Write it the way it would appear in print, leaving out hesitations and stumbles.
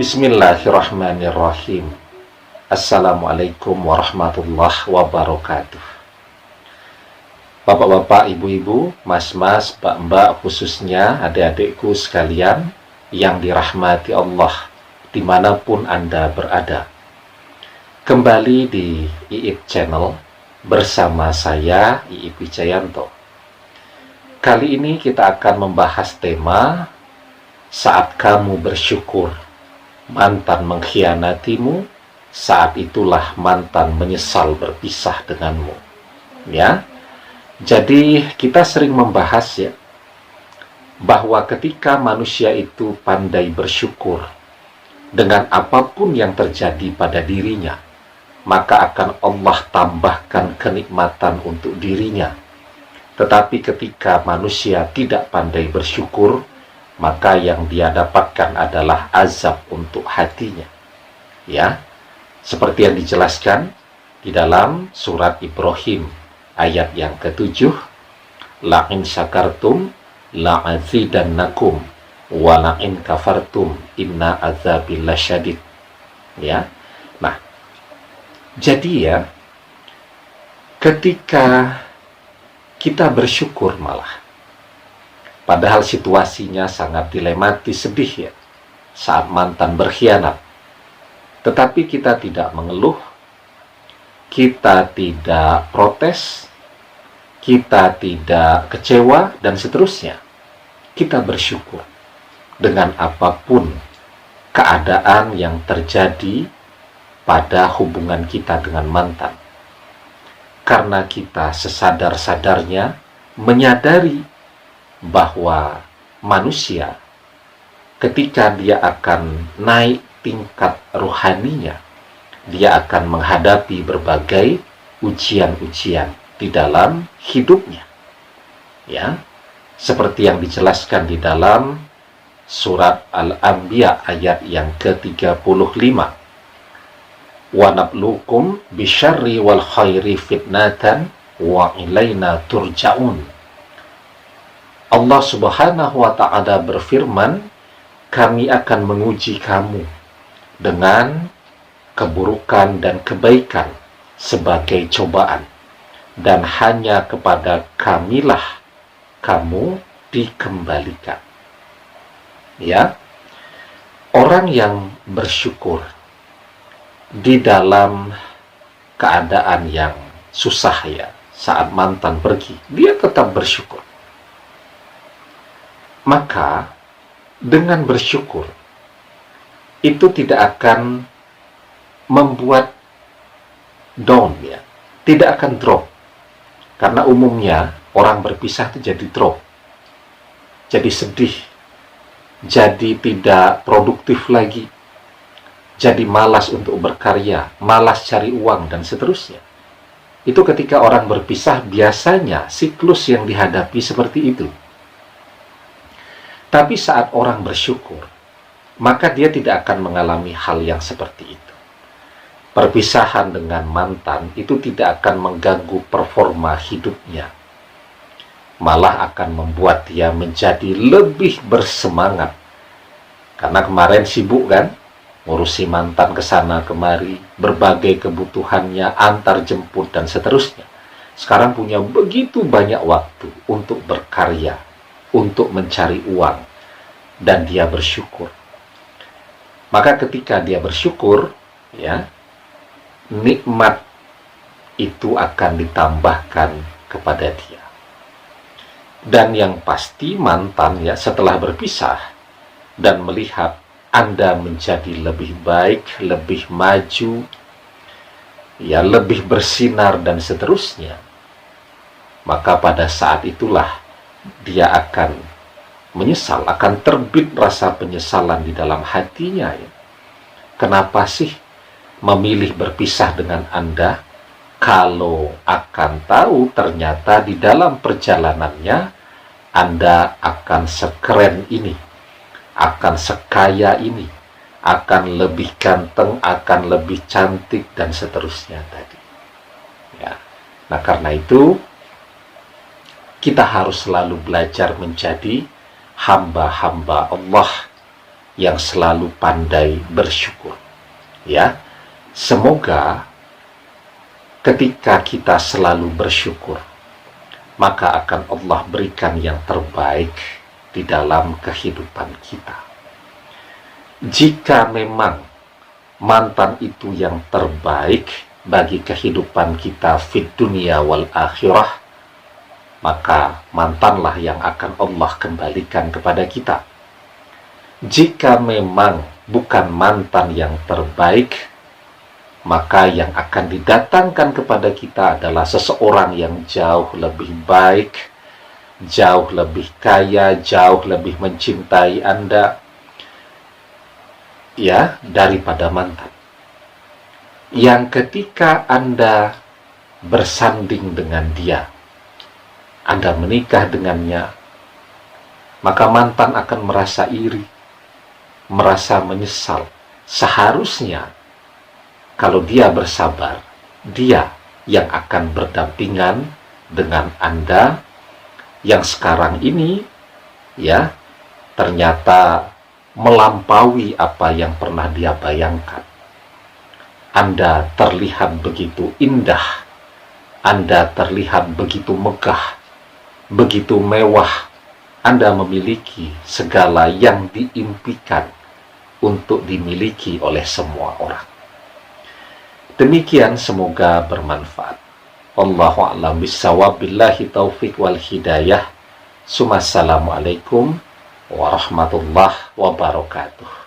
Bismillahirrahmanirrahim. Assalamualaikum warahmatullahi wabarakatuh. Bapak-bapak, ibu-ibu, mas-mas, mbak-mbak, khususnya adik-adikku sekalian yang dirahmati Allah dimanapun Anda berada. Kembali di IIP Channel bersama saya, IIP Wijayanto. Kali ini kita akan membahas tema saat kamu bersyukur, mantan mengkhianatimu, saat itulah mantan menyesal berpisah denganmu. Ya, jadi kita sering membahas ya, bahwa ketika manusia itu pandai bersyukur dengan apapun yang terjadi pada dirinya, maka akan Allah tambahkan kenikmatan untuk dirinya. Tetapi ketika manusia tidak pandai bersyukur, maka yang dia dapatkan adalah azab untuk hatinya. Ya, seperti yang dijelaskan di dalam surat Ibrahim ayat yang ke-7, la'in syakartum la'azidannakum wa la'in kafartum inna azabil lasyadid. Ya. Nah, jadi ya, ketika kita bersyukur malah, padahal situasinya sangat dilematis, sedih ya, saat mantan berkhianat, tetapi kita tidak mengeluh, kita tidak protes, kita tidak kecewa, dan seterusnya. Kita bersyukur dengan apapun keadaan yang terjadi pada hubungan kita dengan mantan. Karena kita sesadar-sadarnya menyadari bahwa manusia ketika dia akan naik tingkat rohaninya, dia akan menghadapi berbagai ujian-ujian di dalam hidupnya. Ya, seperti yang dijelaskan di dalam surat Al-Anbiya ayat yang ke-35. Wa nabluukum bisyarri wal khairi fitnatan wa ilaina turja'un. Allah Subhanahu wa ta'ala berfirman, kami akan menguji kamu dengan keburukan dan kebaikan sebagai cobaan, dan hanya kepada kamilah kamu dikembalikan. Ya, orang yang bersyukur di dalam keadaan yang susah ya, saat mantan pergi, dia tetap bersyukur. Maka dengan bersyukur itu tidak akan membuat down ya, tidak akan drop. Karena umumnya orang berpisah itu jadi drop, jadi sedih, jadi tidak produktif lagi, jadi malas untuk berkarya, malas cari uang, dan seterusnya. Itu ketika orang berpisah, biasanya siklus yang dihadapi seperti itu. Tapi saat orang bersyukur, maka dia tidak akan mengalami hal yang seperti itu. Perpisahan dengan mantan itu tidak akan mengganggu performa hidupnya, malah akan membuat dia menjadi lebih bersemangat. Karena kemarin sibuk kan, ngurusi mantan ke sana kemari, berbagai kebutuhannya, antar jemput, dan seterusnya. Sekarang punya begitu banyak waktu untuk berkarya, untuk mencari uang, dan dia bersyukur. Maka ketika dia bersyukur, ya, nikmat itu akan ditambahkan kepada dia. Dan yang pasti mantan ya, setelah berpisah dan melihat Anda menjadi lebih baik, lebih maju, ya, lebih bersinar, dan seterusnya, maka pada saat itulah dia akan menyesal, akan terbit rasa penyesalan di dalam hatinya ya. Kenapa sih memilih berpisah dengan Anda kalau akan tahu ternyata di dalam perjalanannya Anda akan sekeren ini, akan sekaya ini, akan lebih ganteng, akan lebih cantik, dan seterusnya tadi. Ya. Nah, karena itu kita harus selalu belajar menjadi hamba-hamba Allah yang selalu pandai bersyukur. Ya, semoga ketika kita selalu bersyukur, maka akan Allah berikan yang terbaik di dalam kehidupan kita. Jika memang mantan itu yang terbaik bagi kehidupan kita fid dunia wal akhirah, maka mantanlah yang akan Allah kembalikan kepada kita. Jika memang bukan mantan yang terbaik, maka yang akan didatangkan kepada kita adalah seseorang yang jauh lebih baik, jauh lebih kaya, jauh lebih mencintai Anda, ya, daripada mantan. Yang ketika Anda bersanding dengan dia, Anda menikah dengannya, maka mantan akan merasa iri, merasa menyesal. Seharusnya kalau dia bersabar, dia yang akan berdampingan dengan Anda yang sekarang ini, ya, ternyata melampaui apa yang pernah dia bayangkan. Anda terlihat begitu indah, Anda terlihat begitu megah, begitu mewah, Anda memiliki segala yang diimpikan untuk dimiliki oleh semua orang. Demikian, semoga bermanfaat. Wallahu a'lam bishawab, billahi taufiq wal hidayah. Assalamualaikum warahmatullahi wabarakatuh.